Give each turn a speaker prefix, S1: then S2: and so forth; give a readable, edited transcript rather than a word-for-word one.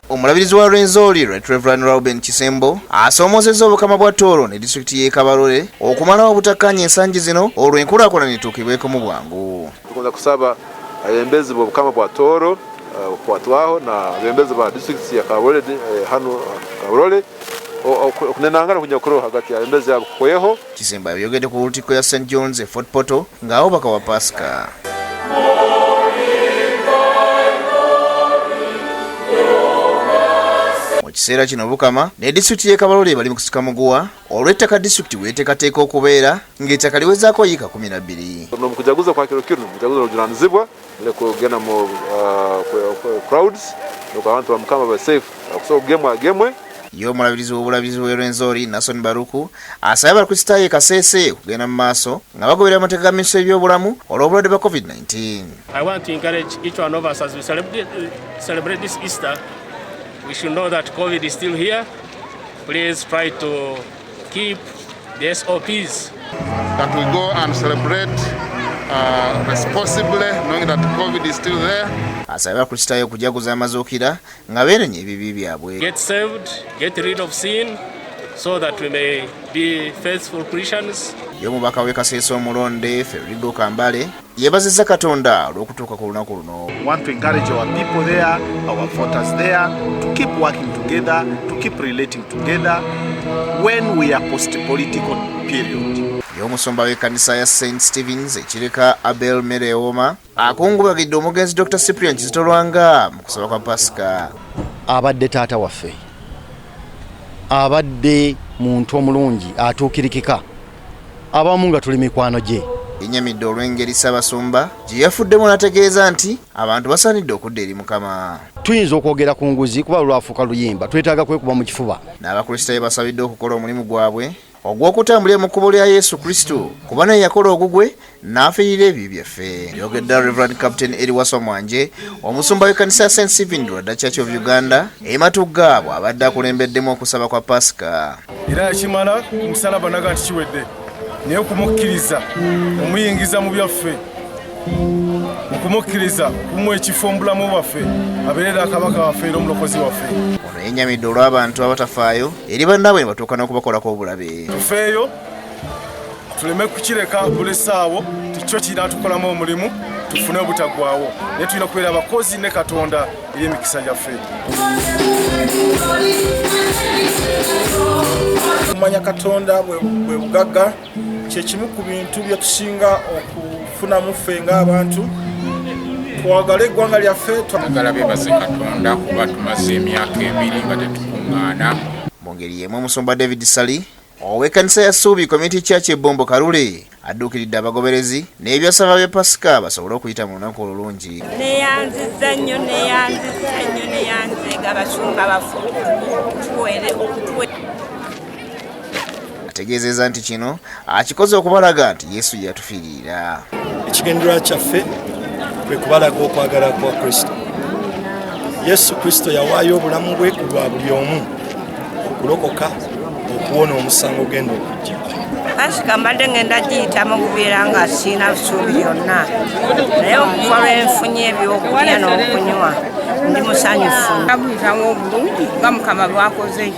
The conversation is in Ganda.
S1: Omulabirizi wa rwenziori Reuben Kisembo asoomozezza obukama bwa Toro ne disitulikiti y'ey'ekabalore okumalawo obutakkanya ensangi zino olwo enkulaakulana etuukibweko mu bwangu.
S2: Tukunza kusaba abembezi b'obukama bwa Toro okukwatwaho na abembezi ba disitulikiti y'ekabalore hano Kabalore okunenangana kunya kuroho hagati ya abembezi abo kukweho.
S1: Kisembo yabyogedde ku lutikko ya St. John's e Fort Portal ng'awo baka wa paasika. Kiseera kino obukama ne disitulikiti y'ekabalore bali mu kusika muguwa olw'ettaka disitulikiti weeteekateeka okubeera ng'ettaka liwezaako yiika 12.
S2: Mu kujaguza kwa kiro mujaguza olujulanizibwa kugenda mu crowds abantu bamukama ba safe okusobola kugemwe.
S1: Ye omulabirizi w'obulabirizi w'e Rwenzori Nason Baruku asabye abakristaayo e Kasese okugenda mu maaso nga bagoberera amateeka ga minisitule y'ebyobulamu olw'obulwadde bwa COVID-19.
S3: I want to encourage each one of us as we celebrate this Easter. We should know that COVID is still here. Please try to keep the SOPs.
S4: That we go and celebrate responsibly, knowing that COVID is still there.
S1: Asabye abakristaayo okujaguza amazuukira nga beerenya ebibi byabwe.
S3: Get saved, get rid of sin, so that we may be faithful Christians.
S1: Y'omubaka w'e Kasese omulonde Ferigo Kambale yeebazizza Katonda olw'okutuuka ku lunaku luno.
S5: We want to encourage our people there, our voters there, to keep working together, to keep relating together when we are post-political period.
S1: Y'omusumba w'ekkanisa ya St. Stephen's ekireka Abel Merewoma akungubagidde omugenzi Dr. Cyprian Kizito Lwanga mu kusaba kwa Paasika.
S6: Abadde taata waffe, abadde muntu omulungi atuukirikika, abamu nga tuli mikwano gye.
S1: Yenyamidde olw'engeri Ssaabasumba gye yafuddemu n'ategeeza nti abantu basaanidde okudda eri Mukama.
S6: Tuyinza okwogera ku nguzi kuba lwafuuka luyimba, twetaaga kwekuba mu kifuba.
S1: N'abakristaayo basabidde okukola omulimu gwabwe ogw'okutambulira mu kkubo lya Yesu Kristo kuba naye yakola ogugwe n'afiirira ebibi byaffe. Yogedde Reverend Captain Eriwaso Mwanje omusumba w'ekkanisa ya St. Stephen Lwadda Church of Uganda Matugga bw'abadde akulembeddemu okusaba kwa Paasika.
S7: Era yakimala omusalaba naga nti kiwedde naye okumukkiriza omuyingiza mu byaffe okumukkiriza kumuwa ekifo mu bulamu bwaffe abeerera akabaka waffe era omulokozi waffe.
S1: Ono yennyamidde olw'abantu abatafaayo eri bannaabwe ne batuuka n'okubakolako obulabe.
S7: Tufeeyo tuleme kukireka buli ssaawo tikyo kinatukolamu omulimu tufune obutaggwaawo naye tulina okubeera abakozi ne Katonda eri emikisa gyaffe.
S8: Okumanya Katonda bwe bugagga kyekimu ku bintu bye tusinga okufunamu ffe ng'abantu. Twagala eggwanga lyaffe,
S4: twagala beebaze Katonda kuba tumaze emyaka 2 nga tetukuŋŋaana.
S1: Mu ngeri y'emu omusumba David Sali ow'ekkanisa ya Suubi Community Church e Bombo Kalule adduukiridde abagoberezi n'ebyasaba bya Paasika basobole okuyita mu lunaku olulungi.
S9: Neyanziza nnyo neyanziga abasumba bafu
S1: ategeezezza nti kino akikoze okubalaga nti Yesu yatufiirira.
S8: Ekigendererwa kyaffe kwe kubalaga okwagala kwa Kristo. Yesu Kristo yawaayo obulamu bwe ku lwa buli omu okulokoka okuwona omusango genda okujja.
S9: Paasika mbadde ngenda giyitamu okubeera nga sirina ssuubi lyonna naye okuva lwenfunye ebyokulya n'okunywa ndi musanyufu.
S10: Abuyitamu obulungi nga Mukama bw'akoze